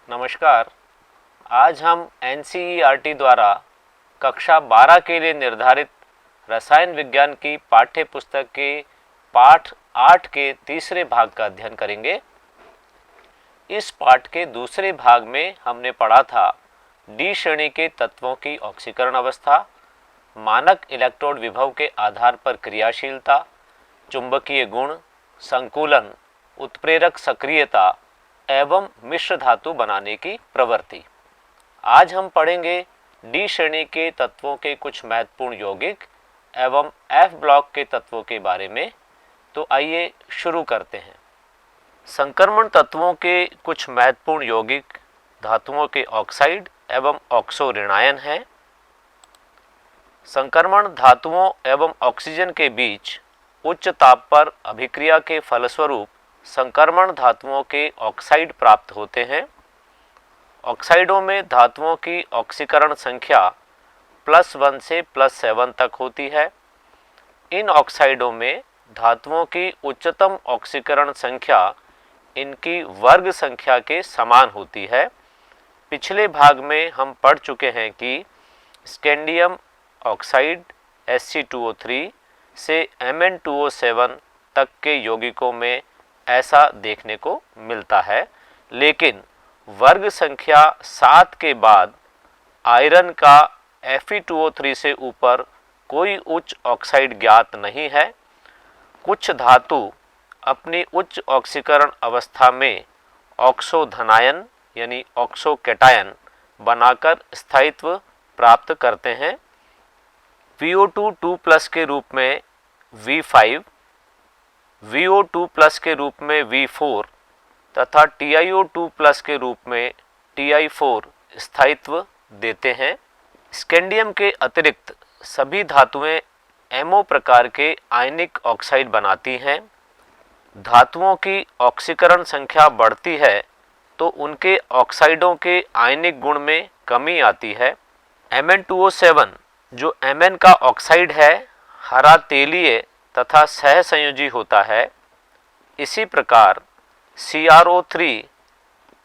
नमस्कार। आज हम एनसीईआरटी द्वारा कक्षा 12 के लिए निर्धारित रसायन विज्ञान की पाठ्य पुस्तक के पाठ 8 के तीसरे भाग का अध्ययन करेंगे। इस पाठ के दूसरे भाग में हमने पढ़ा था डी श्रेणी के तत्वों की ऑक्सीकरण अवस्था, मानक इलेक्ट्रोड विभव के आधार पर क्रियाशीलता, चुंबकीय गुण, संकुलन, उत्प्रेरक सक्रियता एवं मिश्र धातु बनाने की प्रवृत्ति। आज हम पढ़ेंगे डी श्रेणी के तत्वों के कुछ महत्वपूर्ण यौगिक एवं एफ ब्लॉक के तत्वों के बारे में। तो आइए शुरू करते हैं। संक्रमण तत्वों के कुछ महत्वपूर्ण यौगिक धातुओं के ऑक्साइड एवं ऑक्सो ऋणायन हैं। संक्रमण धातुओं एवं ऑक्सीजन के बीच उच्च ताप पर अभिक्रिया के फलस्वरूप संक्रमण धातुओं के ऑक्साइड प्राप्त होते हैं। ऑक्साइडों में धातुओं की ऑक्सीकरण संख्या +1 से +7 तक होती है। इन ऑक्साइडों में धातुओं की उच्चतम ऑक्सीकरण संख्या इनकी वर्ग संख्या के समान होती है। पिछले भाग में हम पढ़ चुके हैं कि स्कैंडियम ऑक्साइड Sc2O3 से Mn2O7 तक के यौगिकों में ऐसा देखने को मिलता है, लेकिन वर्ग संख्या 7 के बाद आयरन का Fe2O3 से ऊपर कोई उच्च ऑक्साइड ज्ञात नहीं है। कुछ धातु अपनी उच्च ऑक्सीकरण अवस्था में ऑक्सो धनायन यानी ऑक्सो कैटायन बनाकर स्थायित्व प्राप्त करते हैं। VO2 2+ के रूप में V5, VO2+ के रूप में V4 तथा TiO2+ के रूप में Ti4 स्थायित्व देते हैं। स्कैंडियम के अतिरिक्त सभी धातुएं MO प्रकार के आयनिक ऑक्साइड बनाती हैं। धातुओं की ऑक्सीकरण संख्या बढ़ती है तो उनके ऑक्साइडों के आयनिक गुण में कमी आती है। Mn2O7 जो Mn का ऑक्साइड है, हरा तेलीय तथा सहसंयोजी होता है। इसी प्रकार CrO3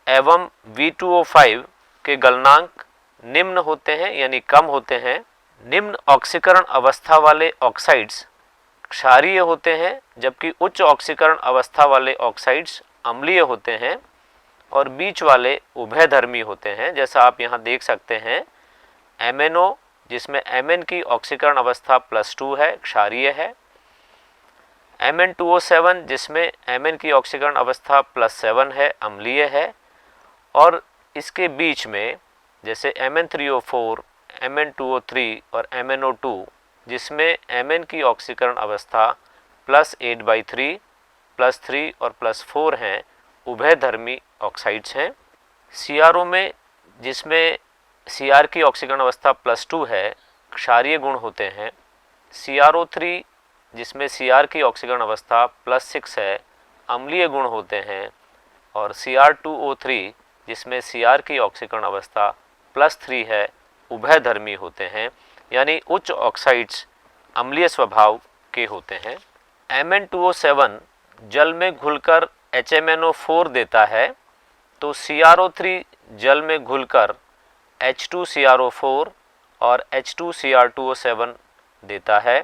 एवं V2O5 के गलनांक निम्न होते हैं यानी कम होते हैं। निम्न ऑक्सीकरण अवस्था वाले ऑक्साइड्स क्षारीय होते हैं, जबकि उच्च ऑक्सीकरण अवस्था वाले ऑक्साइड्स अम्लीय होते हैं और बीच वाले उभयधर्मी होते हैं। जैसा आप यहाँ देख सकते हैं, MnO जिसमें Mn की ऑक्सीकरण अवस्था +2 है, क्षारीय है। Mn2O7 जिसमें Mn की ऑक्सीकरण अवस्था +7 है, अम्लीय है। और इसके बीच में जैसे Mn3O4, Mn2O3 और MnO2 जिसमें Mn की ऑक्सीकरण अवस्था +8/3, +3 और +4 हैं, उभयधर्मी ऑक्साइड्स हैं। CrO में जिसमें Cr की ऑक्सीकरण अवस्था +2 है, क्षारीय गुण होते हैं। CrO3 जिसमें Cr की ऑक्सीकरण अवस्था +6 है, अम्लीय गुण होते हैं। और Cr2O3 जिसमें Cr की ऑक्सीकरण अवस्था +3 है, उभयधर्मी होते हैं, यानी उच्च ऑक्साइड्स अम्लीय स्वभाव के होते हैं। Mn2O7 जल में घुलकर HMnO4 देता है, तो CrO3 जल में घुलकर H2CrO4 और H2Cr2O7 देता है।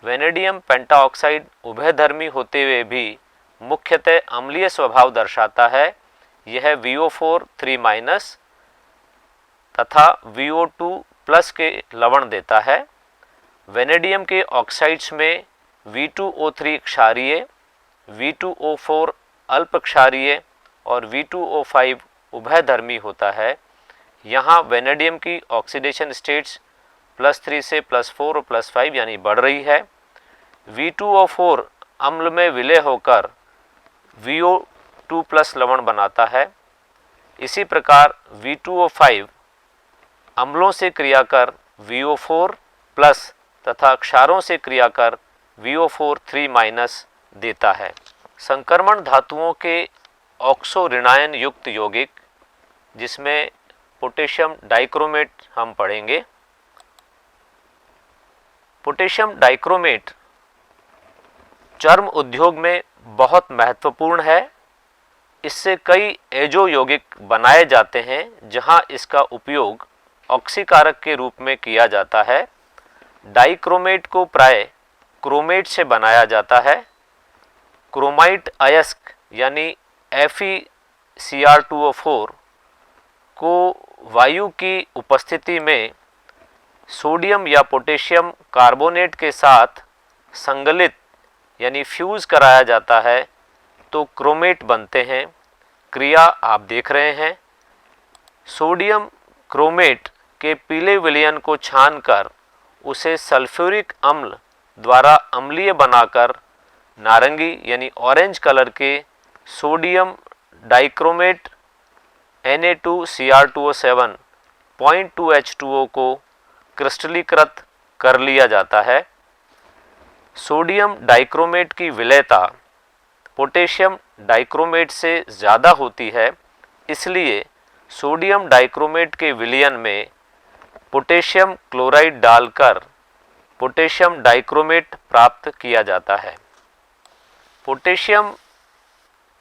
वेनेडियम पेंटाऑक्साइड उभयधर्मी होते हुए भी मुख्यतः अम्लीय स्वभाव दर्शाता है। यह VO4 3- तथा VO2+ के लवण देता है। वेनेडियम के ऑक्साइड्स में V2O3 क्षारीय, V2O4 अल्प क्षारीय और V2O5 उभयधर्मी होता है। यहाँ वेनेडियम की ऑक्सीडेशन स्टेट्स +3 से +4 और +5 यानी बढ़ रही है। V2O4 अम्ल में विलय होकर VO2+ लवण बनाता है। इसी प्रकार V2O5 अम्लों से क्रिया कर VO4+ तथा क्षारों से क्रिया कर VO4 3- देता है। संक्रमण धातुओं के ऑक्सो ऋणायन युक्त यौगिक जिसमें पोटेशियम डाइक्रोमेट हम पढ़ेंगे। पोटेशियम डाइक्रोमेट चर्म उद्योग में बहुत महत्वपूर्ण है। इससे कई एजो यौगिक बनाए जाते हैं जहां इसका उपयोग ऑक्सीकारक के रूप में किया जाता है। डाइक्रोमेट को प्राय क्रोमेट से बनाया जाता है। क्रोमाइट अयस्क यानी FeCr2O4 को वायु की उपस्थिति में सोडियम या पोटेशियम कार्बोनेट के साथ संगलित यानी फ्यूज कराया जाता है तो क्रोमेट बनते हैं। क्रिया आप देख रहे हैं। सोडियम क्रोमेट के पीले विलयन को छानकर उसे सल्फ्यूरिक अम्ल द्वारा अम्लीय बनाकर नारंगी यानी ऑरेंज कलर के सोडियम डाइक्रोमेट Na2Cr2O7 0.2H2O को क्रिस्टलीकृत कर लिया जाता है। सोडियम डाइक्रोमेट की विलेयता पोटेशियम डाइक्रोमेट से ज़्यादा होती है, इसलिए सोडियम डाइक्रोमेट के विलयन में पोटेशियम क्लोराइड डालकर पोटेशियम डाइक्रोमेट प्राप्त किया जाता है। पोटेशियम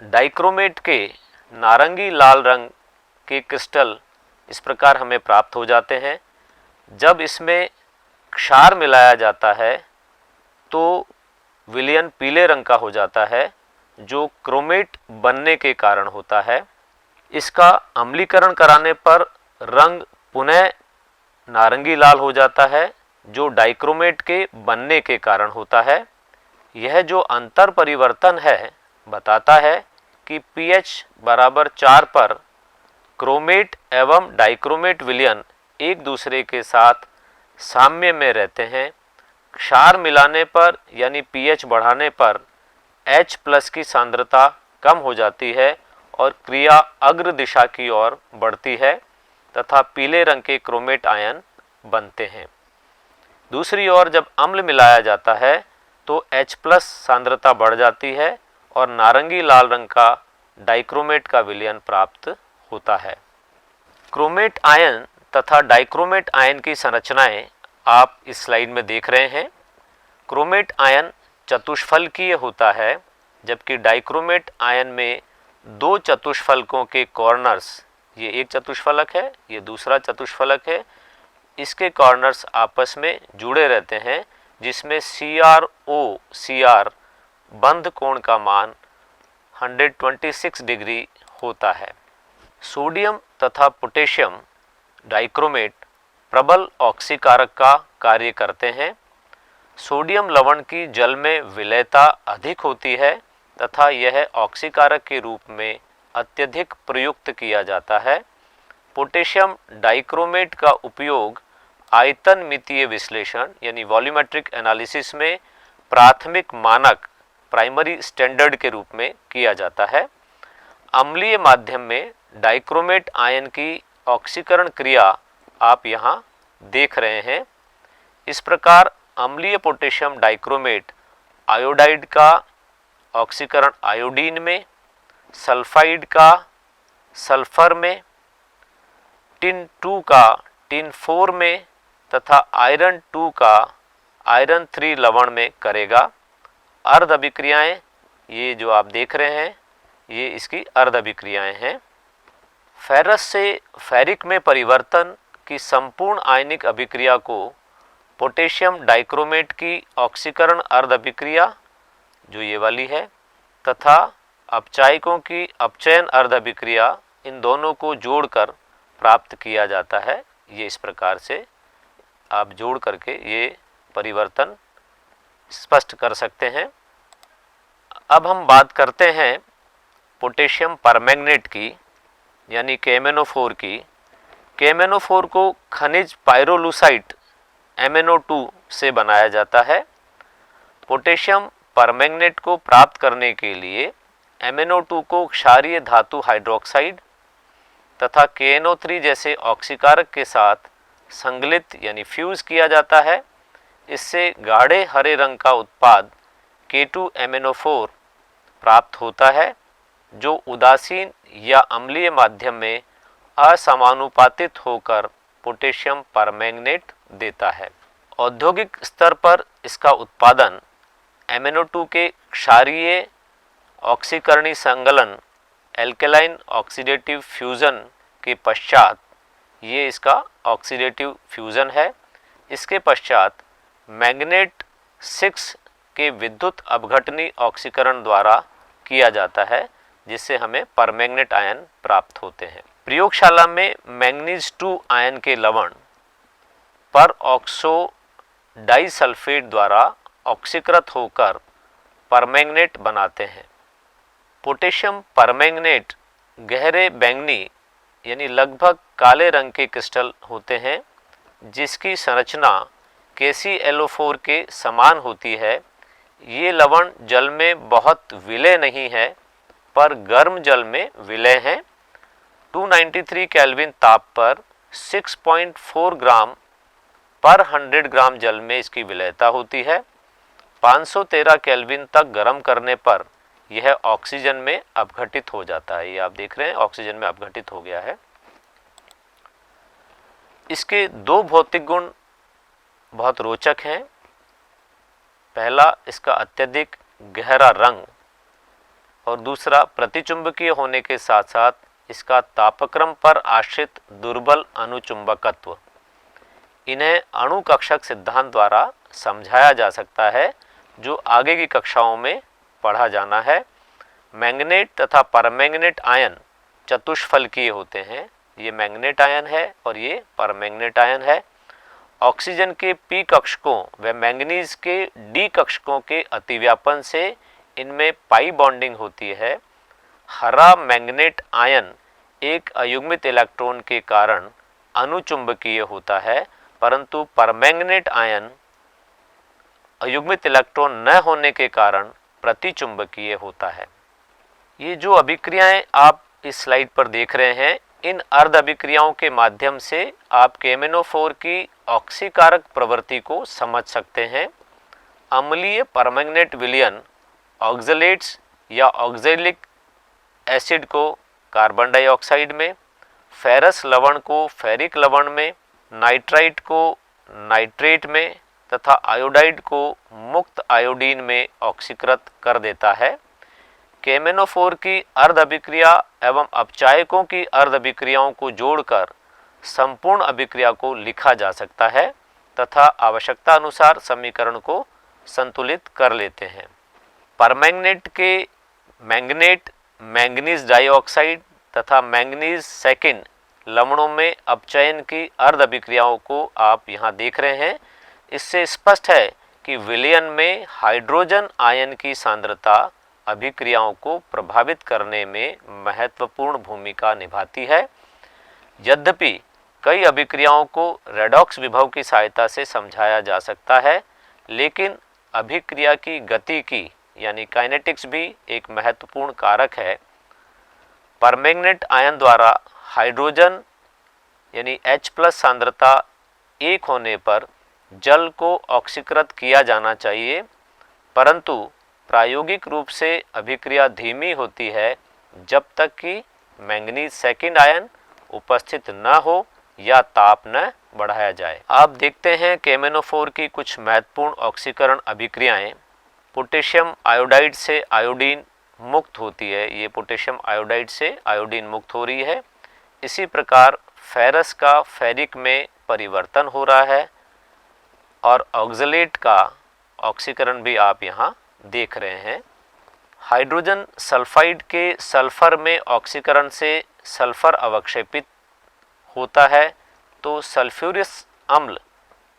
डाइक्रोमेट के नारंगी लाल रंग के क्रिस्टल इस प्रकार हमें प्राप्त हो जाते हैं। जब इसमें क्षार मिलाया जाता है तो विलयन पीले रंग का हो जाता है, जो क्रोमेट बनने के कारण होता है। इसका अम्लीकरण कराने पर रंग पुनः नारंगी लाल हो जाता है, जो डाइक्रोमेट के बनने के कारण होता है। यह जो अंतर परिवर्तन है बताता है कि pH बराबर 4 पर क्रोमेट एवं डाइक्रोमेट विलयन एक दूसरे के साथ साम्य में रहते हैं। क्षार मिलाने पर यानी pH बढ़ाने पर H+ की सांद्रता कम हो जाती है और क्रिया अग्र दिशा की ओर बढ़ती है तथा पीले रंग के क्रोमेट आयन बनते हैं। दूसरी ओर जब अम्ल मिलाया जाता है तो H+ सांद्रता बढ़ जाती है और नारंगी लाल रंग का डाइक्रोमेट का विलयन प्राप्त होता है। क्रोमेट आयन तथा डाइक्रोमेट आयन की संरचनाएं आप इस स्लाइड में देख रहे हैं। क्रोमेट आयन चतुष्फलकीय होता है, जबकि डाइक्रोमेट आयन में 2 चतुष्फलकों के कॉर्नर्स, ये एक चतुष्फलक है, ये दूसरा चतुष्फलक है, इसके कॉर्नर्स आपस में जुड़े रहते हैं, जिसमें CrO-Cr बंध कोण का मान 126 डिग्री होता है। सोडियम तथा पोटेशियम डाइक्रोमेट प्रबल ऑक्सीकारक का कार्य करते हैं। सोडियम लवण की जल में विलेयता अधिक होती है तथा यह ऑक्सीकारक के रूप में अत्यधिक प्रयुक्त किया जाता है। पोटेशियम डाइक्रोमेट का उपयोग आयतन मितीय विश्लेषण यानी वॉल्यूमेट्रिक एनालिसिस में प्राथमिक मानक प्राइमरी स्टैंडर्ड के रूप में किया जाता है। अम्लीय माध्यम में डाइक्रोमेट आयन की ऑक्सीकरण क्रिया आप यहाँ देख रहे हैं। इस प्रकार अम्लीय पोटेशियम डाइक्रोमेट आयोडाइड का ऑक्सीकरण आयोडीन में, सल्फाइड का सल्फर में, टिन 2 का टिन 4 में तथा आयरन 2 का आयरन 3 लवण में करेगा। अर्ध अभिक्रियाएं ये जो आप देख रहे हैं ये इसकी अर्ध अभिक्रियाएं हैं। फेरस से फेरिक में परिवर्तन की संपूर्ण आयनिक अभिक्रिया को पोटेशियम डाइक्रोमेट की ऑक्सीकरण अर्ध अभिक्रिया जो ये वाली है तथा अपचायकों की अपचयन अर्ध अभिक्रिया, इन दोनों को जोड़कर प्राप्त किया जाता है। ये इस प्रकार से आप जोड़ करके ये परिवर्तन स्पष्ट कर सकते हैं। अब हम बात करते हैं पोटेशियम परमैंगनेट की यानी KMnO4 की। KMnO4 को खनिज पायरोलूसाइट MnO2 से बनाया जाता है। पोटेशियम परमैंगनेट को प्राप्त करने के लिए MnO2 को क्षारीय धातु हाइड्रोक्साइड तथा KNO3 जैसे ऑक्सीकारक के साथ संगलित यानी फ्यूज किया जाता है। इससे गाढ़े हरे रंग का उत्पाद K2MnO4 प्राप्त होता है, जो उदासीन या अम्लीय माध्यम में असमानुपातित होकर पोटेशियम परमैंगनेट देता है। औद्योगिक स्तर पर इसका उत्पादन MnO2 के क्षारीय ऑक्सीकरणी संगलन एल्केलाइन ऑक्सीडेटिव फ्यूज़न के पश्चात ये इसका ऑक्सीडेटिव फ्यूज़न है। इसके पश्चात मैग्नेट 6 के विद्युत अपघटनी ऑक्सीकरण द्वारा किया जाता है, जिससे हमें परमैंगनेट आयन प्राप्त होते हैं। प्रयोगशाला में मैंगनीज 2 आयन के लवण पर ऑक्सो डाइसल्फेट द्वारा ऑक्सीकृत होकर परमैंगनेट बनाते हैं। पोटेशियम परमैंगनेट गहरे बैंगनी यानी लगभग काले रंग के क्रिस्टल होते हैं, जिसकी संरचना KClO4 के समान होती है। ये लवण जल में बहुत विलय नहीं है, पर गर्म जल में विलय हैं। 293 केल्विन ताप पर 6.4 ग्राम पर 100 ग्राम जल में इसकी विलयता होती है। 513 केल्विन तक गर्म करने पर यह ऑक्सीजन में अपघटित हो जाता है। ये आप देख रहे हैं ऑक्सीजन में अपघटित हो गया है। इसके दो भौतिक गुण बहुत रोचक हैं। पहला, इसका अत्यधिक गहरा रंग, और दूसरा प्रतिचुंबकीय होने के साथ साथ इसका तापक्रम पर आश्रित दुर्बल अनुचुंबकत्व। इन्हें अणु कक्षक सिद्धांत द्वारा समझाया जा सकता है, जो आगे की कक्षाओं में पढ़ा जाना है। मैंगनेट तथा परमैंगनेट आयन चतुष्फलकीय होते हैं। ये मैंगनेट आयन है और ये परमैंगनेट आयन है। ऑक्सीजन के P कक्षकों व मैंगनीज के D कक्षकों के अतिव्यापन से इनमें पाई बॉन्डिंग होती है। हरा मैंगनेट आयन एक अयुग्मित इलेक्ट्रॉन के कारण अनुचुंबकीय होता है, परंतु परमैंगनेट आयन अयुग्मित इलेक्ट्रॉन न होने के कारण प्रतिचुंबकीय होता है। ये जो अभिक्रियाएं आप इस स्लाइड पर देख रहे हैं, इन अर्ध अभिक्रियाओं के माध्यम से आप KMnO4 की ऑक्सीकारक प्रवृत्ति को समझ सकते हैं। अम्लीय परमैंगनेट विलयन ऑक्सलेट्स या ऑक्जेलिक एसिड को कार्बन डाइऑक्साइड में, फेरस लवण को फेरिक लवण में, नाइट्राइट को नाइट्रेट में तथा आयोडाइड को मुक्त आयोडीन में ऑक्सीकृत कर देता है। KMnO4 की अर्ध अभिक्रिया एवं अपचायकों की अर्ध अभिक्रियाओं को जोड़कर संपूर्ण अभिक्रिया को लिखा जा सकता है तथा आवश्यकता अनुसार समीकरण को संतुलित कर लेते हैं। परमैंगनेट के मैंगनेट, मैंगनीज डाइऑक्साइड तथा मैंगनीज सेकेंड लवणों में अपचयन की अर्ध अभिक्रियाओं को आप यहाँ देख रहे हैं। इससे स्पष्ट है कि विलयन में हाइड्रोजन आयन की सांद्रता अभिक्रियाओं को प्रभावित करने में महत्वपूर्ण भूमिका निभाती है। यद्यपि कई अभिक्रियाओं को रेडॉक्स विभव की सहायता से समझाया जा सकता है, लेकिन अभिक्रिया की गति की यानी काइनेटिक्स भी एक महत्वपूर्ण कारक है। परमैंगनेट आयन द्वारा हाइड्रोजन यानी H+ सांद्रता 1 होने पर जल को ऑक्सीकृत किया जाना चाहिए, परंतु प्रायोगिक रूप से अभिक्रिया धीमी होती है जब तक कि मैंगनीज सेकेंड आयन उपस्थित न हो या ताप न बढ़ाया जाए। आप देखते हैं KMnO4 की कुछ महत्वपूर्ण ऑक्सीकरण अभिक्रियाएं। पोटेशियम आयोडाइड से आयोडीन मुक्त होती है। ये पोटेशियम आयोडाइड से आयोडीन मुक्त हो रही है। इसी प्रकार फेरस का फेरिक में परिवर्तन हो रहा है और ऑक्सलेट का ऑक्सीकरण भी आप यहाँ देख रहे हैं। हाइड्रोजन सल्फाइड के सल्फर में ऑक्सीकरण से सल्फर अवक्षेपित होता है, तो सल्फ्यूरिक अम्ल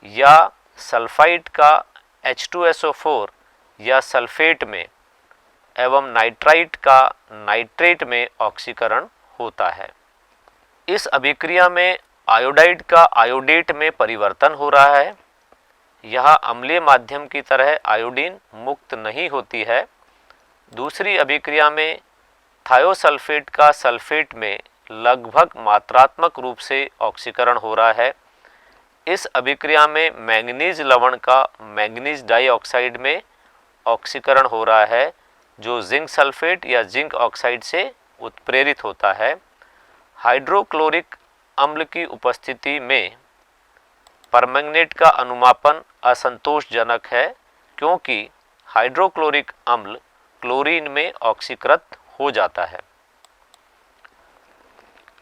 या सल्फाइड का H2SO4 या सल्फेट में एवं नाइट्राइट का नाइट्रेट में ऑक्सीकरण होता है। इस अभिक्रिया में आयोडाइड का आयोडेट में परिवर्तन हो रहा है। यह अम्लीय माध्यम की तरह आयोडीन मुक्त नहीं होती है। दूसरी अभिक्रिया में थायोसल्फेट का सल्फेट में लगभग मात्रात्मक रूप से ऑक्सीकरण हो रहा है। इस अभिक्रिया में मैंगनीज लवण का मैंगनीज डाइऑक्साइड में ऑक्सीकरण हो रहा है, जो जिंक सल्फेट या जिंक ऑक्साइड से उत्प्रेरित होता है। हाइड्रोक्लोरिक अम्ल की उपस्थिति में परमैंगनेट का अनुमापन असंतोषजनक है, क्योंकि हाइड्रोक्लोरिक अम्ल क्लोरीन में ऑक्सीकृत हो जाता है।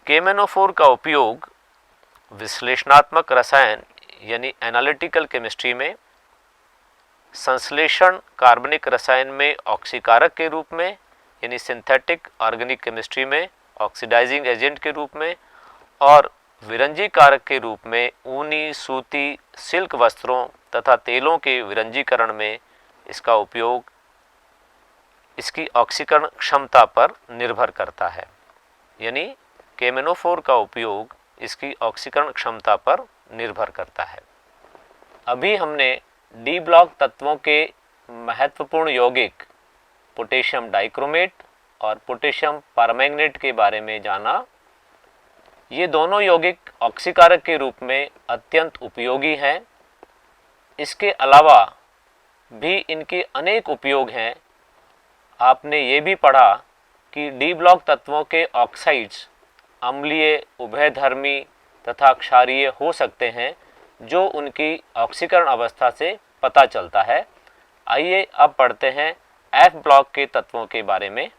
KMnO4 का उपयोग विश्लेषणात्मक रसायन यानी एनालिटिकल केमिस्ट्री में, संश्लेषण कार्बनिक रसायन में ऑक्सीकारक के रूप में यानी सिंथेटिक ऑर्गेनिक केमिस्ट्री में ऑक्सीडाइजिंग एजेंट के रूप में, और विरंजी कारक के रूप में ऊनी, सूती, सिल्क वस्त्रों तथा तेलों के विरंजीकरण में इसका उपयोग इसकी ऑक्सीकरण क्षमता पर निर्भर करता है। यानी KMnO4 का उपयोग इसकी ऑक्सीकरण क्षमता पर निर्भर करता है। अभी हमने डी ब्लॉक तत्वों के महत्वपूर्ण यौगिक पोटेशियम डाइक्रोमेट और पोटेशियम परमैंगनेट के बारे में जाना। ये दोनों यौगिक ऑक्सीकारक के रूप में अत्यंत उपयोगी हैं। इसके अलावा भी इनके अनेक उपयोग हैं। आपने ये भी पढ़ा कि डी ब्लॉक तत्वों के ऑक्साइड्स अम्लीय, उभयधर्मी तथा क्षारीय हो सकते हैं, जो उनकी ऑक्सीकरण अवस्था से पता चलता है। आइए अब पढ़ते हैं F ब्लॉक के तत्वों के बारे में।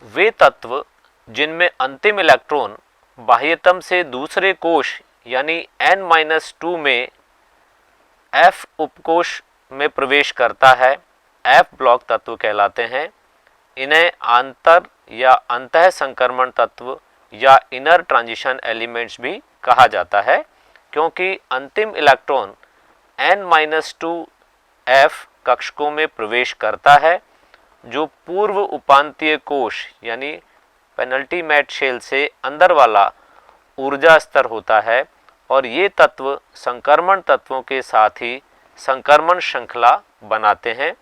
वे तत्व जिनमें अंतिम इलेक्ट्रॉन बाह्यतम से दूसरे कोश यानी N-2 में F उपकोश में प्रवेश करता है, F ब्लॉक तत्व कहलाते हैं। इन्हें आंतर या अंतः संक्रमण तत्व या इनर ट्रांजिशन एलिमेंट्स भी कहा जाता है, क्योंकि अंतिम इलेक्ट्रॉन N-2 F कक्षकों में प्रवेश करता है, जो पूर्व उपांतीय कोश यानी पेनल्टीमेट शेल से अंदर वाला ऊर्जा स्तर होता है, और ये तत्व संक्रमण तत्वों के साथ ही संक्रमण श्रृंखला बनाते हैं।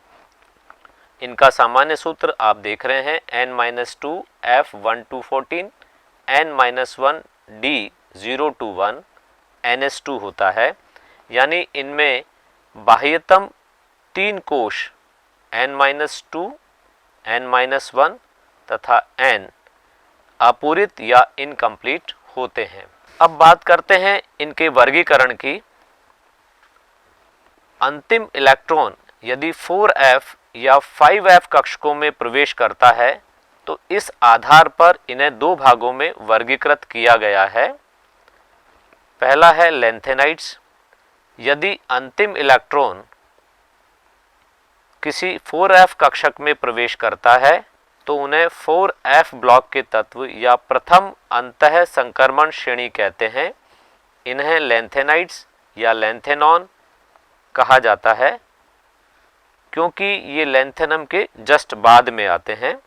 इनका सामान्य सूत्र आप देख रहे हैं, N-2 F1214 N-1 D021 NS2 होता है। यानी इनमें बाह्यतम 3 कोश N-2, N-1 तथा N अपूरित या इनकम्प्लीट होते हैं। अब बात करते हैं इनके वर्गीकरण की। अंतिम इलेक्ट्रॉन यदि 4F या 5F कक्षकों में प्रवेश करता है तो इस आधार पर इन्हें दो भागों में वर्गीकृत किया गया है। पहला है लैंथेनाइड्स। यदि अंतिम इलेक्ट्रॉन किसी 4F कक्षक में प्रवेश करता है तो उन्हें 4F ब्लॉक के तत्व या प्रथम अंतः संक्रमण श्रेणी कहते हैं। इन्हें लैंथेनाइड्स या लैंथेनॉन कहा जाता है, क्योंकि ये लैंथेनम के जस्ट बाद में आते हैं।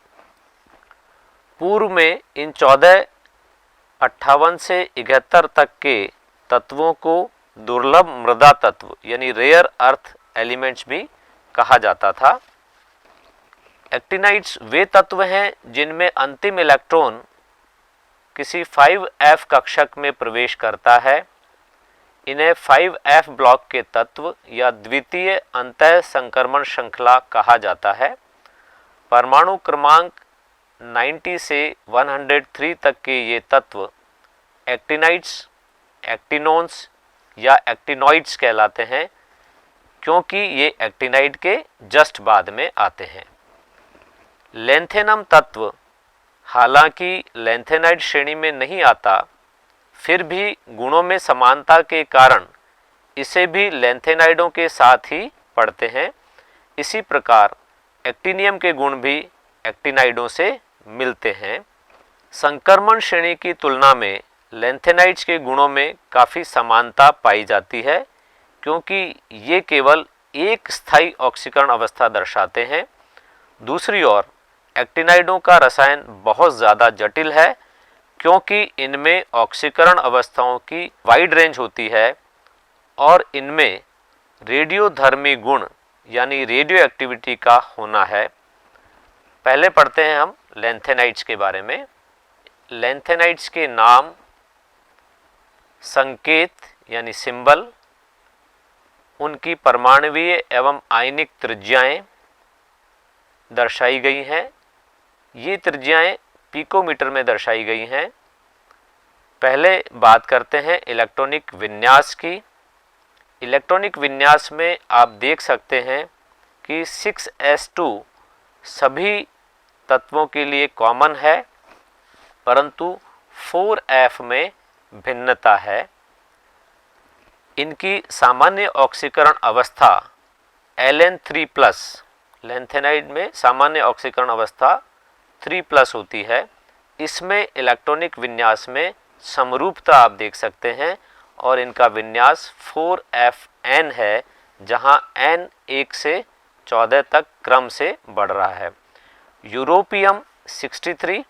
पूर्व में इन 1458 से 71 तक के तत्वों को दुर्लभ मृदा तत्व यानी रेयर अर्थ एलिमेंट्स भी कहा जाता था। एक्टिनाइड्स वे तत्व हैं जिनमें अंतिम इलेक्ट्रॉन किसी 5F कक्षक में प्रवेश करता है। इन्हें 5F ब्लॉक के तत्व या द्वितीय अंतः संक्रमण श्रृंखला कहा जाता है। परमाणु क्रमांक 90 से 103 तक के ये तत्व एक्टिनाइड्स, एक्टिनोन्स या एक्टिनॉइड्स कहलाते हैं, क्योंकि ये एक्टिनाइड के जस्ट बाद में आते हैं। लैंथेनम तत्व हालांकि लैंथेनाइड श्रेणी में नहीं आता, फिर भी गुणों में समानता के कारण इसे भी लैंथेनाइडों के साथ ही पढ़ते हैं। इसी प्रकार एक्टिनियम के गुण भी एक्टिनाइडों से मिलते हैं। संक्रमण श्रेणी की तुलना में लैंथेनाइड्स के गुणों में काफ़ी समानता पाई जाती है, क्योंकि ये केवल एक स्थायी ऑक्सीकरण अवस्था दर्शाते हैं। दूसरी ओर एक्टिनाइडों का रसायन बहुत ज़्यादा जटिल है, क्योंकि इनमें ऑक्सीकरण अवस्थाओं की वाइड रेंज होती है और इनमें रेडियोधर्मी गुण यानी रेडियो एक्टिविटी का होना है। पहले पढ़ते हैं हम लैंथेनाइड्स के बारे में। लैंथेनाइड्स के नाम, संकेत यानी सिंबल, उनकी परमाणुवीय एवं आयनिक त्रिज्याएं दर्शाई गई हैं। ये त्रिज्याएं पिकोमीटर में दर्शाई गई हैं। पहले बात करते हैं इलेक्ट्रॉनिक विन्यास की। इलेक्ट्रॉनिक विन्यास में आप देख सकते हैं कि 6s2 सभी तत्वों के लिए कॉमन है, परंतु 4f में भिन्नता है। इनकी सामान्य ऑक्सीकरण अवस्था Ln3+, लैंथेनाइड में सामान्य ऑक्सीकरण अवस्था 3+ होती है। इसमें इलेक्ट्रॉनिक विन्यास में समरूपता आप देख सकते हैं और इनका विन्यास 4Fn है, जहां n 1 से 14 तक क्रम से बढ़ रहा है। यूरोपियम 63,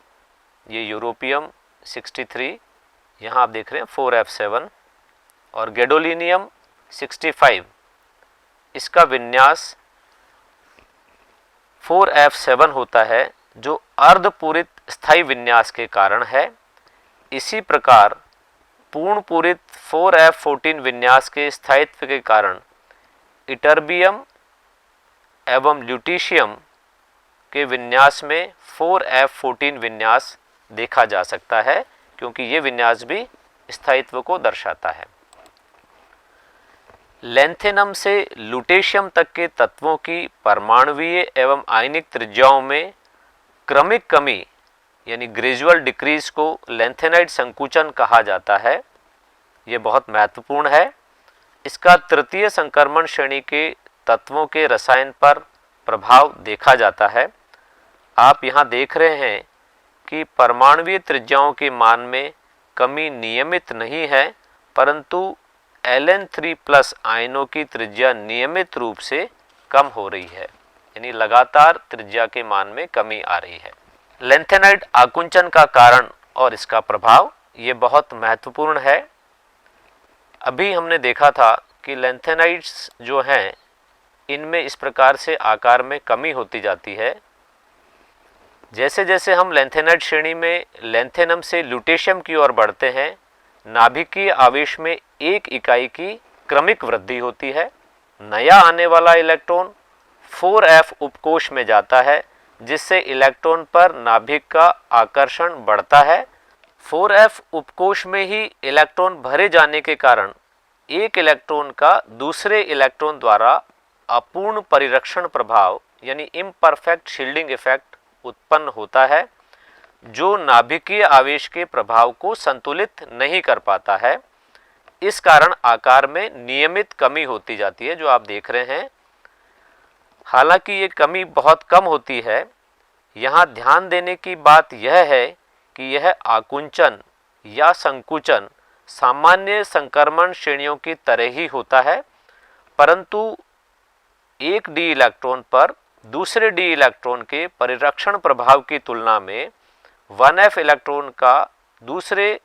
ये यूरोपियम 63 यहाँ आप देख रहे हैं 4F7, और गैडोलिनियम 65, इसका विन्यास 4F7 होता है, जो अर्धपूरित स्थायी विन्यास के कारण है। इसी प्रकार पूर्ण पूरित 4F14 विन्यास के स्थायित्व के कारण इटर्बियम एवं ल्यूटीशियम के विन्यास में 4F14 विन्यास देखा जा सकता है, क्योंकि ये विन्यास भी स्थायित्व को दर्शाता है। लैंथेनम से लुटेशियम तक के तत्वों की परमाणुवीय एवं आयनिक त्रिज्याओं में क्रमिक कमी यानी ग्रेजुअल डिक्रीज को लैंथेनाइड संकुचन कहा जाता है। ये बहुत महत्वपूर्ण है। इसका तृतीय संक्रमण श्रेणी के तत्वों के रसायन पर प्रभाव देखा जाता है। आप यहाँ देख रहे हैं कि परमाणुवीय त्रिज्याओं के मान में कमी नियमित नहीं है, परंतु Ln3+ आयनों की त्रिज्या नियमित रूप से कम हो रही है, यानी लगातार त्रिज्या के मान में कमी आ रही है। लैंथेनाइड आकुंचन का कारण और इसका प्रभाव ये बहुत महत्वपूर्ण है। अभी हमने देखा था कि लैंथेनाइड्स जो हैं इनमें इस प्रकार से आकार में कमी होती जाती है। जैसे जैसे हम लैंथेनाइड श्रेणी में लैंथेनम से ल्यूटेशियम की ओर बढ़ते हैं, नाभिकीय आवेश में 1 इकाई की क्रमिक वृद्धि होती है। नया आने वाला इलेक्ट्रॉन 4F उपकोष में जाता है, जिससे इलेक्ट्रॉन पर नाभिक का आकर्षण बढ़ता है। 4F उपकोष में ही इलेक्ट्रॉन भरे जाने के कारण एक इलेक्ट्रॉन का दूसरे इलेक्ट्रॉन द्वारा अपूर्ण परिरक्षण प्रभाव यानी इम्परफेक्ट शील्डिंग इफेक्ट उत्पन्न होता है, जो नाभिकीय आवेश के प्रभाव को संतुलित नहीं कर पाता है। इस कारण आकार में नियमित कमी होती जाती है, जो आप देख रहे हैं। हालांकि ये कमी बहुत कम होती है। यहाँ ध्यान देने की बात यह है कि यह आकुंचन या संकुचन सामान्य संक्रमण श्रेणियों की तरह ही होता है, परंतु एक डी इलेक्ट्रॉन पर दूसरे डी इलेक्ट्रॉन के परिरक्षण प्रभाव की तुलना में 1F इलेक्ट्रॉन का दूसरे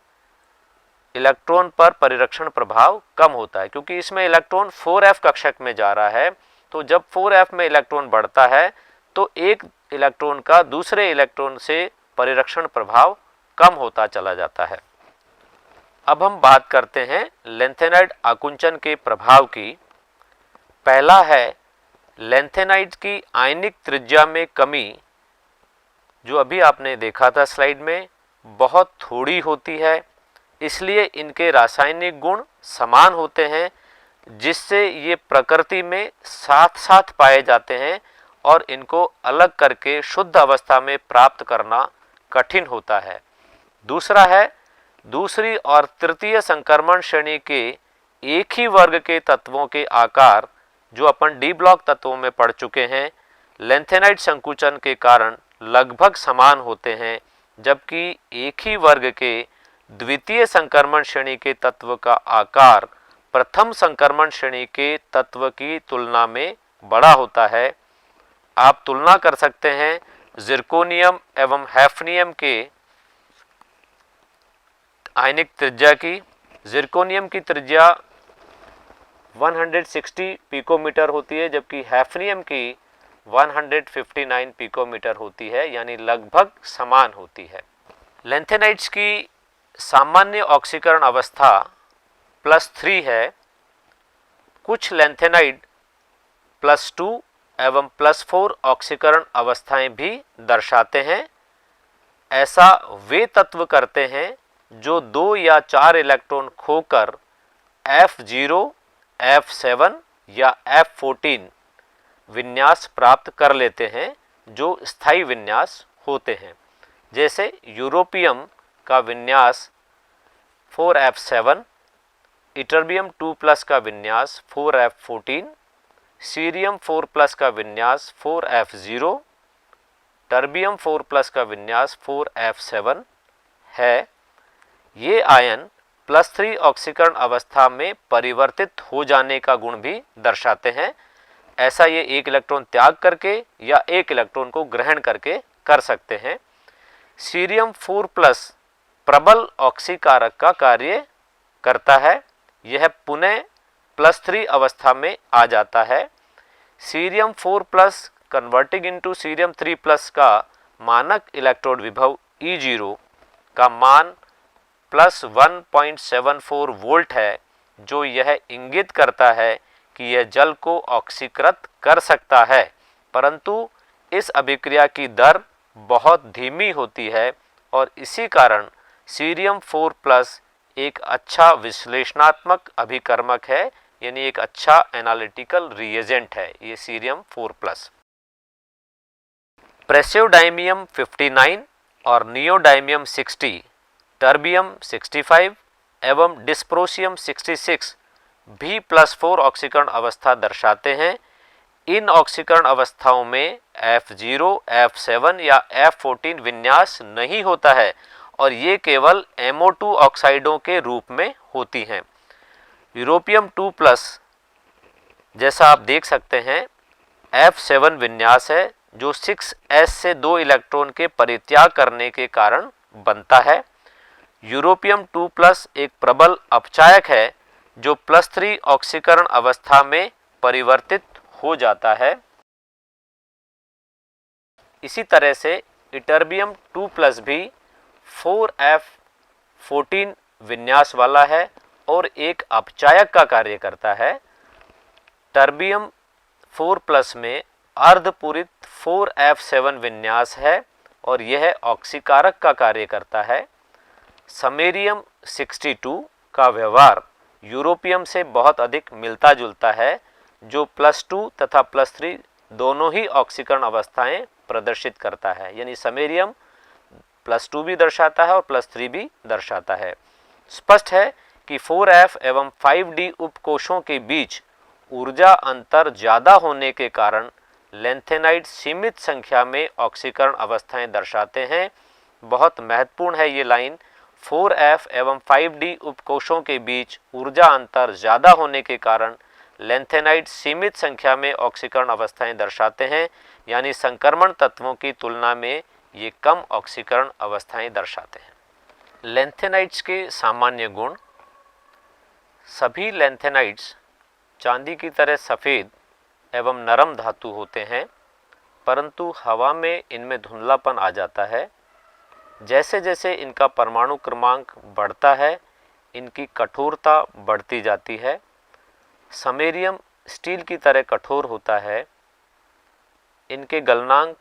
इलेक्ट्रॉन पर परिरक्षण प्रभाव कम होता है, क्योंकि इसमें इलेक्ट्रॉन 4F कक्षक में जा रहा है। तो जब 4F में इलेक्ट्रॉन बढ़ता है तो एक इलेक्ट्रॉन का दूसरे इलेक्ट्रॉन से परिरक्षण प्रभाव कम होता चला जाता है। अब हम बात करते हैं लैंथेनाइड आकुंचन के प्रभाव की। पहला है लैंथेनाइड की आयनिक त्रिज्या में कमी, जो अभी आपने देखा था स्लाइड में, बहुत थोड़ी होती है। इसलिए इनके रासायनिक गुण समान होते हैं, जिससे ये प्रकृति में साथ साथ पाए जाते हैं और इनको अलग करके शुद्ध अवस्था में प्राप्त करना कठिन होता है। दूसरा है दूसरी और तृतीय संक्रमण श्रेणी के एक ही वर्ग के तत्वों के आकार, जो अपन डी ब्लॉक तत्वों में पढ़ चुके हैं, लैंथेनाइड संकुचन के कारण लगभग समान होते हैं, जबकि एक ही वर्ग के द्वितीय संक्रमण श्रेणी के तत्व का आकार प्रथम संक्रमण श्रेणी के तत्व की तुलना में बड़ा होता है। आप तुलना कर सकते हैं जिरकोनियम एवं हैफनियम के आयनिक त्रिज्या की। जिरकोनियम की त्रिज्या 160 पिकोमीटर होती है, जबकि हैफनियम की 159 पिकोमीटर होती है, यानी लगभग समान होती है। लैंथेनाइड्स की सामान्य ऑक्सीकरण अवस्था +3 है। कुछ लैंथेनाइड +2 एवं +4 ऑक्सीकरण अवस्थाएं भी दर्शाते हैं। ऐसा वे तत्व करते हैं जो 2 या 4 इलेक्ट्रॉन खोकर F0, F7 या F14 विन्यास प्राप्त कर लेते हैं, जो स्थायी विन्यास होते हैं। जैसे यूरोपियम का विन्यास 4f7, इटर्बियम 2+ का विन्यास 4f14, सीरियम 4+ का विन्यास 4f0, टर्बियम 4+ का विन्यास 4f7 है। ये आयन +3 ऑक्सीकरण अवस्था में परिवर्तित हो जाने का गुण भी दर्शाते हैं। ऐसा ये एक इलेक्ट्रॉन त्याग करके या एक इलेक्ट्रॉन को ग्रहण करके कर सकते हैं। सीरियम 4+ प्रबल ऑक्सीकारक का कार्य करता है। यह पुनः +3 अवस्था में आ जाता है। सीरियम 4+ कन्वर्टिंग इनटू सीरियम 3+ का मानक इलेक्ट्रोड विभव E0 का मान +1.74 वोल्ट है, जो यह इंगित करता है कि यह जल को ऑक्सीकृत कर सकता है, परंतु इस अभिक्रिया की दर बहुत धीमी होती है और इसी कारण सीरियम 4+ एक अच्छा विश्लेषणात्मक अभिकर्मक है, यानी एक अच्छा एनालिटिकल रिएजेंट है ये सीरियम 4+। प्रेसियोडाइमियम 59 और नियोडाइमियम 60, टर्बियम 65 एवं डिस्प्रोसियम 66 भी +4 ऑक्सीकरण अवस्था दर्शाते हैं। इन ऑक्सीकरण अवस्थाओं में F0, F7 या F14 विन्यास नहीं होता है और ये केवल MO2 ऑक्साइडों के रूप में होती हैं। यूरोपियम 2+ जैसा आप देख सकते हैं F7 विन्यास है, जो 6s से 2 इलेक्ट्रॉन के परित्याग करने के कारण बनता है। यूरोपियम 2+ एक प्रबल अपचायक है जो +3 ऑक्सीकरण अवस्था में परिवर्तित हो जाता है। इसी तरह से इटर्बियम 2+ भी 4f14 विन्यास वाला है और एक अपचायक का कार्य करता है। टर्बियम 4+ में अर्धपूरित 4f7 विन्यास है और यह ऑक्सीकारक का कार्य करता है। समेरियम 62 का व्यवहार यूरोपियम से बहुत अधिक मिलता जुलता है, जो +2 तथा +3 दोनों ही ऑक्सीकरण अवस्थाएं प्रदर्शित करता है, यानी समेरियम +2 भी दर्शाता है और +3 भी दर्शाता है। स्पष्ट है कि 4f एवं 5d उपकोशों के बीच ऊर्जा अंतर ज़्यादा होने के कारण लैंथेनाइड सीमित संख्या में ऑक्सीकरण अवस्थाएं दर्शाते हैं। बहुत महत्वपूर्ण है ये लाइन, 4f एवं 5d उपकोशों के बीच ऊर्जा अंतर ज़्यादा होने के कारण लैंथेनाइड सीमित संख्या में ऑक्सीकरण अवस्थाएं दर्शाते हैं, यानी संक्रमण तत्वों की तुलना में ये कम ऑक्सीकरण अवस्थाएं दर्शाते हैं। लैंथेनाइड्स के सामान्य गुण। सभी लैंथेनाइड्स चांदी की तरह सफ़ेद एवं नरम धातु होते हैं, परंतु हवा में इनमें धुंधलापन आ जाता है। जैसे जैसे इनका परमाणु क्रमांक बढ़ता है, इनकी कठोरता बढ़ती जाती है। समेरियम स्टील की तरह कठोर होता है। इनके गलनांक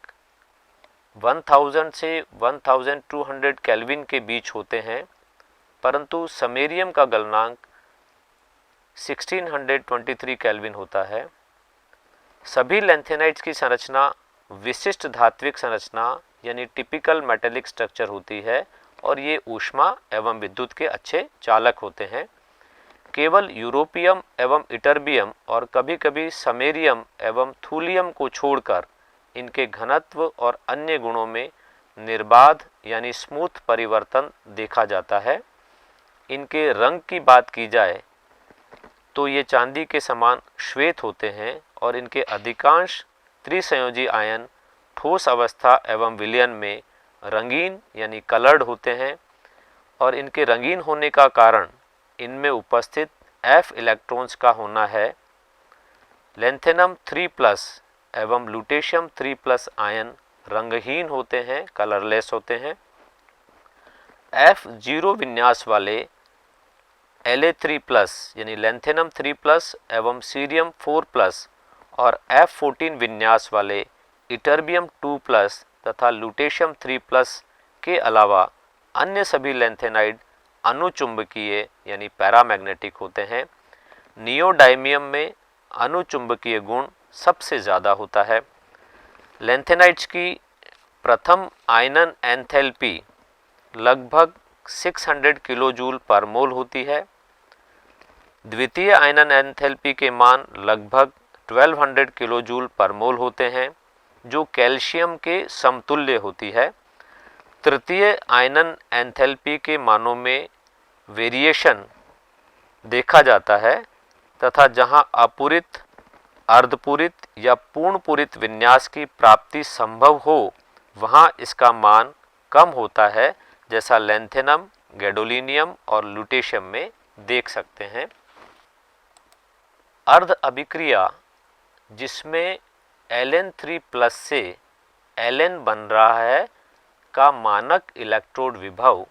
1000 से 1200 केल्विन के बीच होते हैं, परंतु समेरियम का गलनांक 1623 केल्विन होता है। सभी लैंथेनाइड्स की संरचना विशिष्ट धात्विक संरचना यानी टिपिकल मेटेलिक स्ट्रक्चर होती है और ये ऊष्मा एवं विद्युत के अच्छे चालक होते हैं। केवल यूरोपियम एवं इटर्बियम और कभी कभी समेरियम एवं थूलियम को छोड़कर इनके घनत्व और अन्य गुणों में निर्बाध यानी स्मूथ परिवर्तन देखा जाता है। इनके रंग की बात की जाए तो ये चांदी के समान श्वेत होते हैं और इनके अधिकांश त्रिसंयोजी आयन ठोस अवस्था एवं विलयन में रंगीन यानी कलर्ड होते हैं और इनके रंगीन होने का कारण इनमें उपस्थित F इलेक्ट्रॉन्स का होना है। लैंथेनम 3+ एवं लुटेशियम 3+ आयन रंगहीन होते हैं, कलरलेस होते हैं। F0 विन्यास वाले La3+ यानी लैंथेनम 3+ एवं सीरियम 4+ और F14 विन्यास वाले इटर्बियम 2+ तथा लुटेशियम 3+ के अलावा अन्य सभी लैंथेनाइड अनुचुंबकीय यानी पैरामैग्नेटिक होते हैं। नियोडाइमियम में अनुचुंबकीय गुण सबसे ज़्यादा होता है। लैंथेनाइड्स की प्रथम आयनन एंथैल्पी लगभग 600 किलो जूल पर मोल होती है। द्वितीय आयनन एंथैल्पी के मान लगभग 1200 किलो जूल पर मोल होते हैं, जो कैल्शियम के समतुल्य होती है। तृतीय आयनन एंथैल्पी के मानों में वेरिएशन देखा जाता है तथा जहां अपूरित, अर्धपूरित या पूर्ण पूरित विन्यास की प्राप्ति संभव हो वहां इसका मान कम होता है, जैसा लैंथेनम, गैडोलिनियम और लुटेशियम में देख सकते हैं। अर्ध अभिक्रिया जिसमें Ln3+ से Ln बन रहा है का मानक इलेक्ट्रोड विभव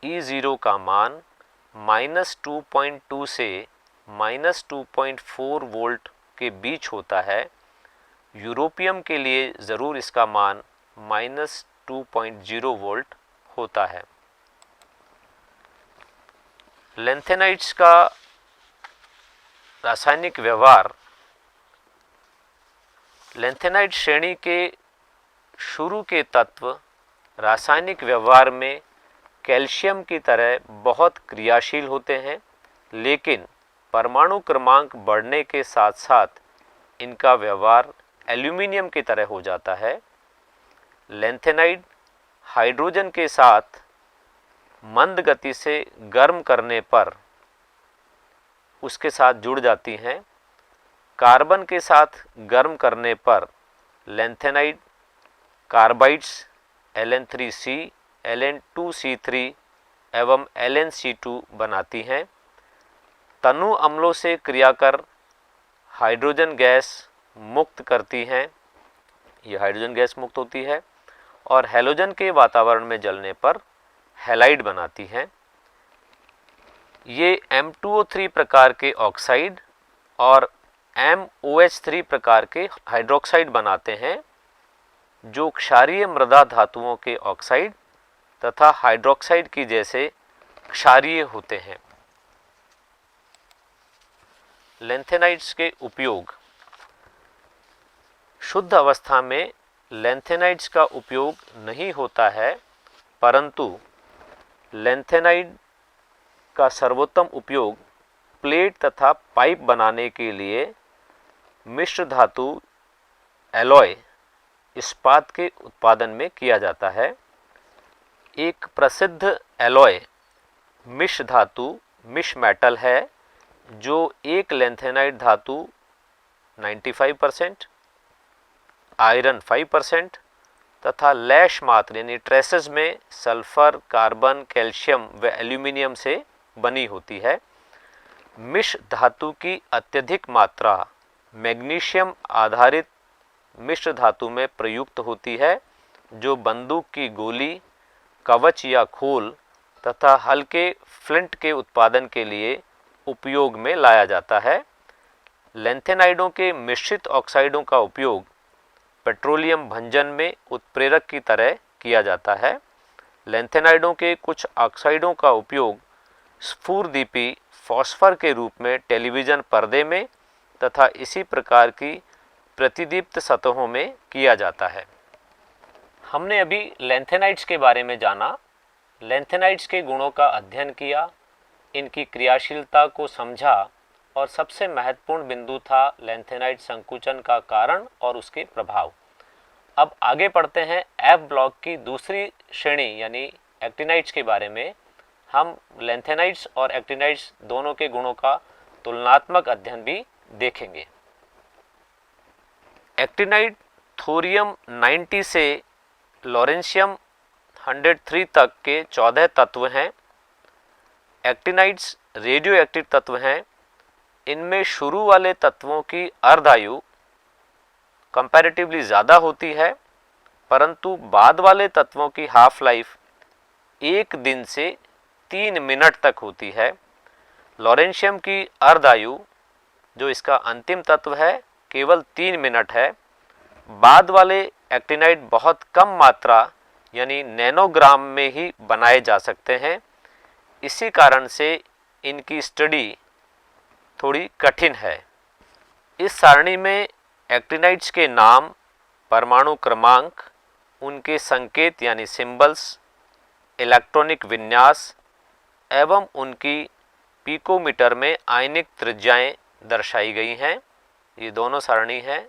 E0 का मान -2.2 से -2.4 वोल्ट के बीच होता है। यूरोपियम के लिए ज़रूर इसका मान -2.0 वोल्ट होता है। लैंथेनाइड्स का रासायनिक व्यवहार। लैंथेनाइड श्रेणी के शुरू के तत्व रासायनिक व्यवहार में कैल्शियम की तरह बहुत क्रियाशील होते हैं, लेकिन परमाणु क्रमांक बढ़ने के साथ साथ इनका व्यवहार एल्यूमिनियम की तरह हो जाता है। लैंथेनाइड हाइड्रोजन के साथ मंद गति से गर्म करने पर उसके साथ जुड़ जाती हैं। कार्बन के साथ गर्म करने पर लैंथेनाइड कार्बाइड्स Ln3C, Ln2C3 एवं LnC2 बनाती हैं। तनु अम्लों से क्रिया कर हाइड्रोजन गैस मुक्त करती हैं, ये हाइड्रोजन गैस मुक्त होती है और हैलोजन के वातावरण में जलने पर हैलाइड बनाती हैं। ये M2O3 प्रकार के ऑक्साइड और MOH3 प्रकार के हाइड्रोक्साइड बनाते हैं, जो क्षारीय मृदा धातुओं के ऑक्साइड तथा हाइड्रोक्साइड की जैसे क्षारीय होते हैं। लैंथेनाइड्स के उपयोग। शुद्ध अवस्था में लैंथेनाइड्स का उपयोग नहीं होता है, परंतु लैंथेनाइड का सर्वोत्तम उपयोग प्लेट तथा पाइप बनाने के लिए मिश्र धातु एलॉय इस्पात के उत्पादन में किया जाता है। एक प्रसिद्ध एलॉय मिश्र धातु मिश मेटल है, जो एक लैंथेनाइड धातु 95%, आयरन 5% तथा लैश मात्र यानी ट्रेसेस में सल्फर, कार्बन, कैल्शियम व एल्यूमिनियम से बनी होती है। मिश्र धातु की अत्यधिक मात्रा मैग्नीशियम आधारित मिश्र धातु में प्रयुक्त होती है, जो बंदूक की गोली, कवच या खोल तथा हल्के फ्लिंट के उत्पादन के लिए उपयोग में लाया जाता है। लैंथेनाइडों के मिश्रित ऑक्साइडों का उपयोग पेट्रोलियम भंजन में उत्प्रेरक की तरह किया जाता है। लैंथेनाइडों के कुछ ऑक्साइडों का उपयोग स्फुरदीपी फॉस्फर के रूप में टेलीविज़न पर्दे में तथा इसी प्रकार की प्रतिदीप्त सतहों में किया जाता है। हमने अभी लैंथेनाइड्स के बारे में जाना, लैंथेनाइड्स के गुणों का अध्ययन किया, इनकी क्रियाशीलता को समझा और सबसे महत्वपूर्ण बिंदु था लैंथेनाइड संकुचन का कारण और उसके प्रभाव। अब आगे पढ़ते हैं एफ ब्लॉक की दूसरी श्रेणी यानी एक्टिनाइड्स के बारे में। हम लैंथेनाइड्स और एक्टिनाइड्स दोनों के गुणों का तुलनात्मक अध्ययन भी देखेंगे। एक्टिनाइड थोरियम 90 से लॉरेंशियम 103 तक के 14 तत्व हैं। एक्टिनाइड्स रेडियो एक्टिव तत्व हैं। इनमें शुरू वाले तत्वों की अर्धायु कंपैरेटिवली ज़्यादा होती है, परंतु बाद वाले तत्वों की हाफ लाइफ 1 दिन से 3 मिनट तक होती है। लॉरेंशियम की अर्धायु, जो इसका अंतिम तत्व है, केवल 3 मिनट है। बाद वाले एक्टिनाइड बहुत कम मात्रा यानी नैनोग्राम में ही बनाए जा सकते हैं। इसी कारण से इनकी स्टडी थोड़ी कठिन है। इस सारणी में एक्टिनाइड्स के नाम, परमाणु क्रमांक, उनके संकेत यानी सिंबल्स, इलेक्ट्रॉनिक विन्यास एवं उनकी पिकोमीटर में आयनिक त्रिज्याएं दर्शाई गई हैं। ये दोनों सारणी है।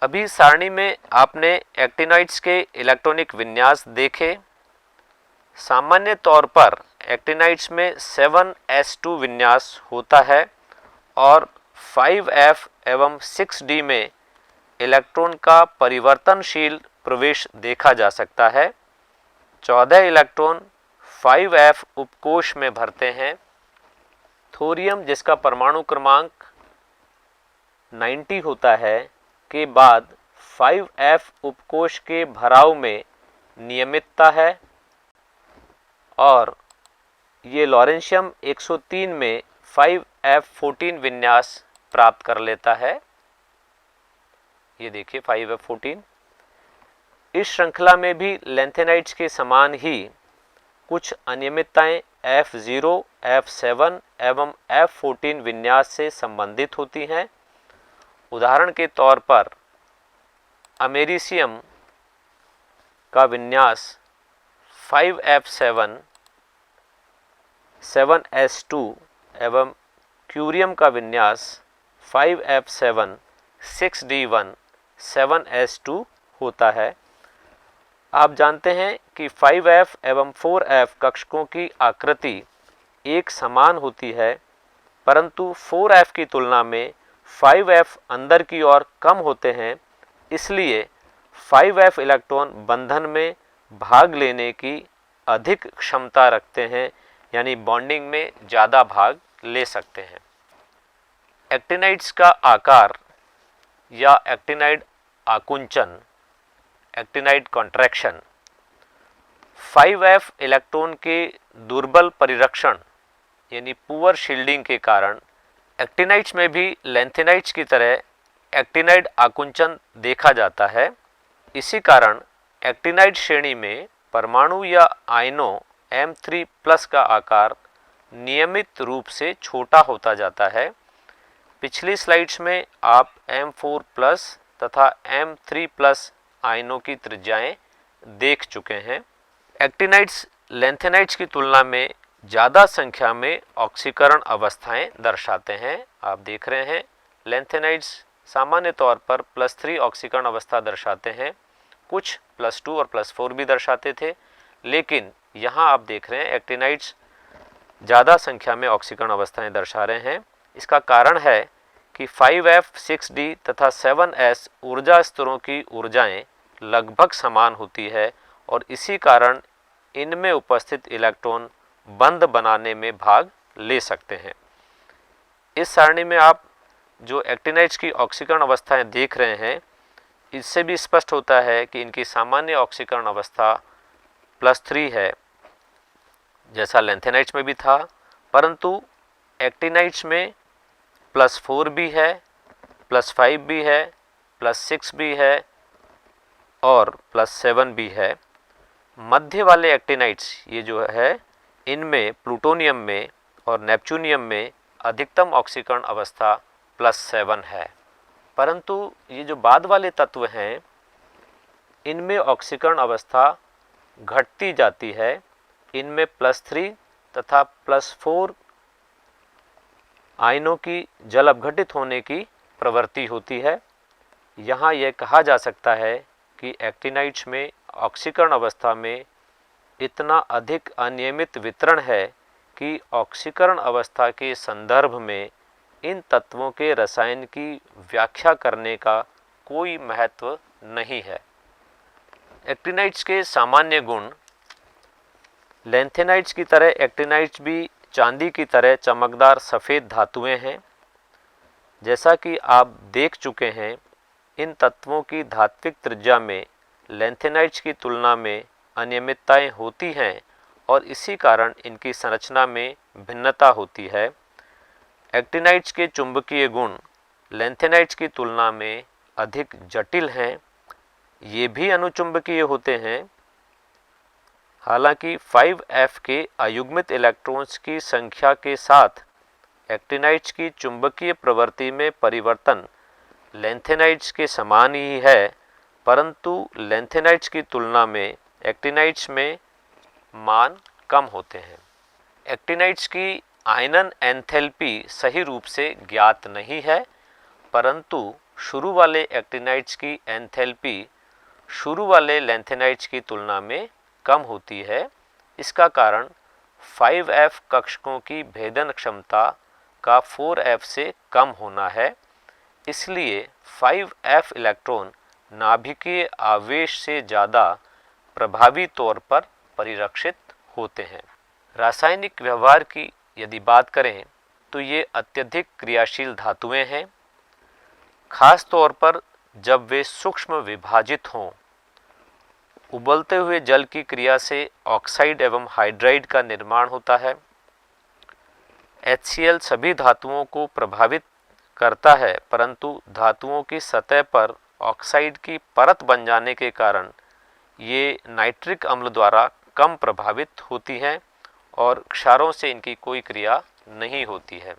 अभी सारणी में आपने एक्टिनाइड्स के इलेक्ट्रॉनिक विन्यास देखे। सामान्य तौर पर एक्टिनाइड्स में 7s2 विन्यास होता है और 5f एवं 6d में इलेक्ट्रॉन का परिवर्तनशील प्रवेश देखा जा सकता है। 14 इलेक्ट्रॉन 5f उपकोष में भरते हैं। थोरियम, जिसका परमाणु क्रमांक 90 होता है, के बाद 5f उपकोष के भराव में नियमितता है और ये लॉरेंशियम 103 में 5f14 विन्यास प्राप्त कर लेता है। ये देखिए 5f14। इस श्रृंखला में भी लैंथेनाइड्स के समान ही कुछ अनियमितताएं F0, F7 एवं F14 विन्यास से संबंधित होती हैं। उदाहरण के तौर पर अमेरिसियम का विन्यास 5f7 7s2 एवं क्यूरियम का विन्यास 5f7 6d1 7s2 होता है। आप जानते हैं कि 5f एवं 4f कक्षकों की आकृति एक समान होती है, परंतु 4f की तुलना में 5f अंदर की ओर कम होते हैं। इसलिए 5f इलेक्ट्रॉन बंधन में भाग लेने की अधिक क्षमता रखते हैं, यानी बॉन्डिंग में ज़्यादा भाग ले सकते हैं। एक्टिनाइड्स का आकार या एक्टिनाइड आकुंचन, एक्टिनाइड कॉन्ट्रैक्शन 5f इलेक्ट्रॉन के दुर्बल परिरक्षण यानी पुअर शील्डिंग के कारण एक्टिनाइड्स में भी लैंथेनाइड्स की तरह एक्टिनाइड आकुंचन देखा जाता है। इसी कारण एक्टिनाइड श्रेणी में परमाणु या आयनों M3+ का आकार नियमित रूप से छोटा होता जाता है। पिछली स्लाइड्स में आप M4+ तथा M3+ आयनों की त्रिज्याएं देख चुके हैं। एक्टिनाइड्स लैंथेनाइड्स की तुलना में ज़्यादा संख्या में ऑक्सीकरण अवस्थाएं दर्शाते हैं। आप देख रहे हैं लैंथेनाइड्स सामान्य तौर पर +3 ऑक्सीकरण अवस्था दर्शाते हैं, कुछ +2 और +4 भी दर्शाते थे, लेकिन यहाँ आप देख रहे हैं एक्टिनाइड्स ज़्यादा संख्या में ऑक्सीकरण अवस्थाएं दर्शा रहे हैं। इसका कारण है कि 5f 6d तथा 7s ऊर्जा स्तरों की ऊर्जाएं लगभग समान होती है और इसी कारण इनमें उपस्थित इलेक्ट्रॉन बंध बनाने में भाग ले सकते हैं। इस सारणी में आप जो एक्टिनाइड्स की ऑक्सीकरण अवस्थाएं देख रहे हैं, इससे भी स्पष्ट होता है कि इनकी सामान्य ऑक्सीकरण अवस्था +3 है, जैसा लैंथेनाइड्स में भी था, परंतु एक्टिनाइड्स में +4 भी है, +5 भी है, +6 भी है और +7 भी है। मध्य वाले एक्टिनाइड्स ये जो है, इनमें प्लूटोनियम में और नेपच्यूनियम में अधिकतम ऑक्सीकरण अवस्था +7 है, परंतु ये जो बाद वाले तत्व हैं, इनमें ऑक्सीकरण अवस्था घटती जाती है। इनमें +3 तथा +4 आयनों की जल अपघटित होने की प्रवृत्ति होती है। यहाँ यह कहा जा सकता है कि एक्टिनाइड्स में ऑक्सीकरण अवस्था में इतना अधिक अनियमित वितरण है कि ऑक्सीकरण अवस्था के संदर्भ में इन तत्वों के रसायन की व्याख्या करने का कोई महत्व नहीं है। एक्टिनाइड्स के सामान्य गुण लैंथेनाइड्स की तरह एक्टिनाइड्स भी चांदी की तरह चमकदार सफ़ेद धातुएं हैं। जैसा कि आप देख चुके हैं, इन तत्वों की धात्विक त्रिज्या में लैंथेनाइड्स की तुलना में अनियमितताएं होती हैं और इसी कारण इनकी संरचना में भिन्नता होती है। एक्टिनाइड्स के चुंबकीय गुण लैंथेनाइड्स की तुलना में अधिक जटिल हैं। ये भी अनुचुंबकीय होते हैं। हालांकि 5f के अयुग्मित इलेक्ट्रॉन्स की संख्या के साथ एक्टिनाइड्स की चुंबकीय प्रवृत्ति में परिवर्तन लैंथेनाइड्स के समान ही है, परंतु लैंथेनाइड्स की तुलना में एक्टिनाइड्स में मान कम होते हैं। एक्टिनाइड्स की आयनन एंथैल्पी सही रूप से ज्ञात नहीं है, परंतु शुरू वाले एक्टिनाइड्स की एंथैल्पी शुरू वाले लैंथेनाइड्स की तुलना में कम होती है। इसका कारण 5F कक्षकों की भेदन क्षमता का 4F से कम होना है। इसलिए 5F इलेक्ट्रॉन नाभिकीय आवेश से ज़्यादा प्रभावी तौर पर परिरक्षित होते हैं। रासायनिक व्यवहार की यदि बात करें तो ये अत्यधिक क्रियाशील धातुएं हैं, खास तौर पर जब वे सूक्ष्म विभाजित हों। उबलते हुए जल की क्रिया से ऑक्साइड एवं हाइड्राइड का निर्माण होता है। HCl सभी धातुओं को प्रभावित करता है, परंतु धातुओं की सतह पर ऑक्साइड की परत बन जाने के कारण ये नाइट्रिक अम्ल द्वारा कम प्रभावित होती हैं और क्षारों से इनकी कोई क्रिया नहीं होती है।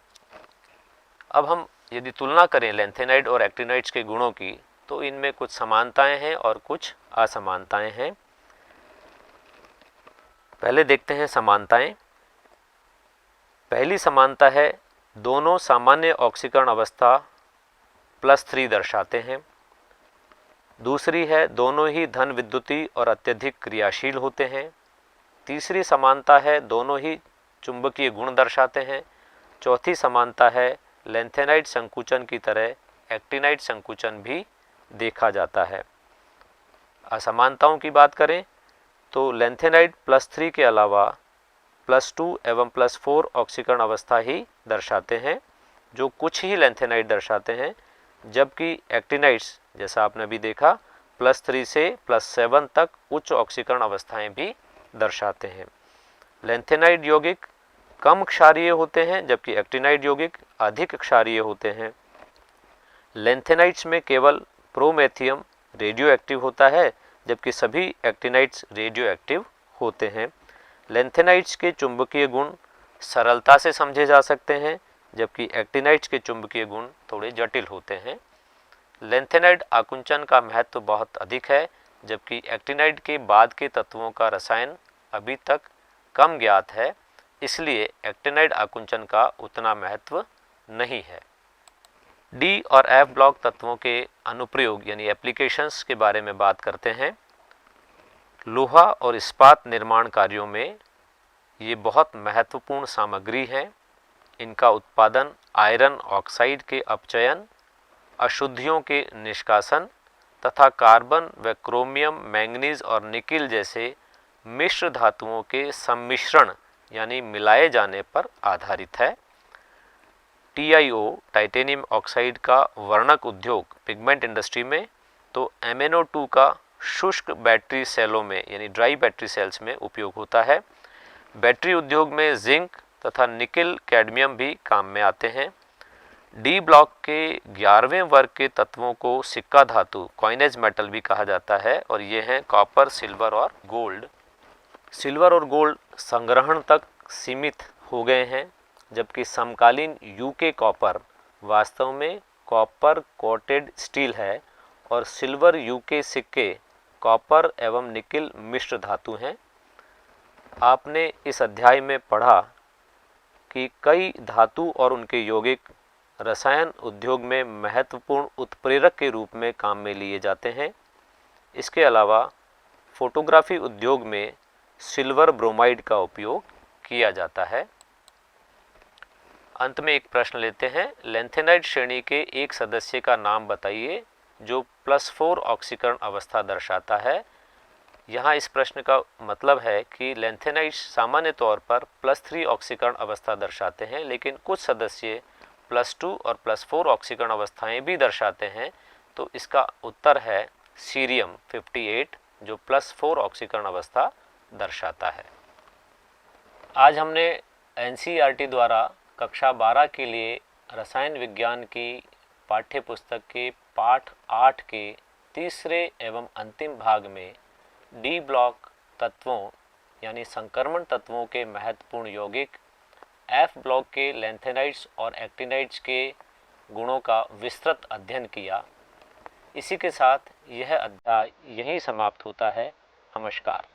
अब हम यदि तुलना करें लैंथेनाइड और एक्टिनाइड्स के गुणों की, तो इनमें कुछ समानताएं हैं और कुछ असमानताएं हैं। पहले देखते हैं समानताएं। पहली समानता है दोनों सामान्य ऑक्सीकरण अवस्था +3 दर्शाते हैं। दूसरी है दोनों ही धन विद्युतीय और अत्यधिक क्रियाशील होते हैं। तीसरी समानता है दोनों ही चुंबकीय गुण दर्शाते हैं। चौथी समानता है लैंथेनाइड संकुचन की तरह एक्टिनाइड संकुचन भी देखा जाता है। असमानताओं की बात करें तो लैंथेनाइड +3 के अलावा +2 एवं +4 ऑक्सीकरण अवस्था ही दर्शाते हैं, जो कुछ ही लैंथेनाइड दर्शाते हैं, जबकि एक्टिनाइड्स जैसा आपने अभी देखा +3 से +7 तक उच्च ऑक्सीकरण अवस्थाएं भी दर्शाते हैं। लैंथेनाइड यौगिक कम क्षारीय होते हैं, जबकि एक्टिनाइड यौगिक अधिक क्षारीय होते हैं। लैंथेनाइड्स में केवल प्रोमेथियम रेडियो एक्टिव होता है, जबकि सभी एक्टिनाइड्स रेडियो एक्टिव होते हैं। लैंथेनाइड्स के चुंबकीय गुण सरलता से समझे जा सकते हैं, जबकि एक्टिनाइड्स के चुंबकीय गुण थोड़े जटिल होते हैं। लैंथेनाइड आकुंचन का महत्व बहुत अधिक है, जबकि एक्टिनाइड के बाद के तत्वों का रसायन अभी तक कम ज्ञात है, इसलिए एक्टिनाइड आकुंचन का उतना महत्व नहीं है। डी और एफ ब्लॉक तत्वों के अनुप्रयोग यानी एप्लीकेशंस के बारे में बात करते हैं। लोहा और इस्पात निर्माण कार्यों में ये बहुत महत्वपूर्ण सामग्री है। इनका उत्पादन आयरन ऑक्साइड के अपचयन, अशुद्धियों के निष्कासन तथा कार्बन व क्रोमियम, मैंगनीज और निकिल जैसे मिश्र धातुओं के सम्मिश्रण यानी मिलाए जाने पर आधारित है। TiO टाइटेनियम ऑक्साइड का वर्णक उद्योग पिगमेंट इंडस्ट्री में, तो MnO2 का शुष्क बैटरी सेलों में यानी ड्राई बैटरी सेल्स में उपयोग होता है। बैटरी उद्योग में जिंक तथा निकिल कैडमियम भी काम में आते हैं। डी ब्लॉक के 11वें वर्ग के तत्वों को सिक्का धातु कॉइनेज मेटल भी कहा जाता है, और ये हैं कॉपर, सिल्वर और गोल्ड। सिल्वर और गोल्ड संग्रहण तक सीमित हो गए हैं, जबकि समकालीन यूके कॉपर वास्तव में कॉपर कोटेड स्टील है और सिल्वर यूके सिक्के कॉपर एवं निकिल मिश्र धातु हैं। आपने इस अध्याय में पढ़ा कि कई धातु और उनके यौगिक रसायन उद्योग में महत्वपूर्ण उत्प्रेरक के रूप में काम में लिए जाते हैं। इसके अलावा फोटोग्राफी उद्योग में सिल्वर ब्रोमाइड का उपयोग किया जाता है। अंत में एक प्रश्न लेते हैं, लैंथेनाइड श्रेणी के एक सदस्य का नाम बताइए जो +4 ऑक्सीकरण अवस्था दर्शाता है। यहाँ इस प्रश्न का मतलब है कि लैंथेनाइड्स सामान्य तौर पर +3 ऑक्सीकरण अवस्था दर्शाते हैं, लेकिन कुछ सदस्य +2 और +4 ऑक्सीकरण अवस्थाएं भी दर्शाते हैं। तो इसका उत्तर है सीरियम 58 जो +4 ऑक्सीकरण अवस्था दर्शाता है। आज हमने NCERT द्वारा कक्षा 12 के लिए रसायन विज्ञान की पाठ्य पुस्तक के पाठ 8 के तीसरे एवं अंतिम भाग में डी ब्लॉक तत्वों यानी संक्रमण तत्वों के महत्वपूर्ण यौगिक, एफ ब्लॉक के लैंथेनाइड्स और एक्टिनाइड्स के गुणों का विस्तृत अध्ययन किया। इसी के साथ यह अध्याय यहीं समाप्त होता है। नमस्कार।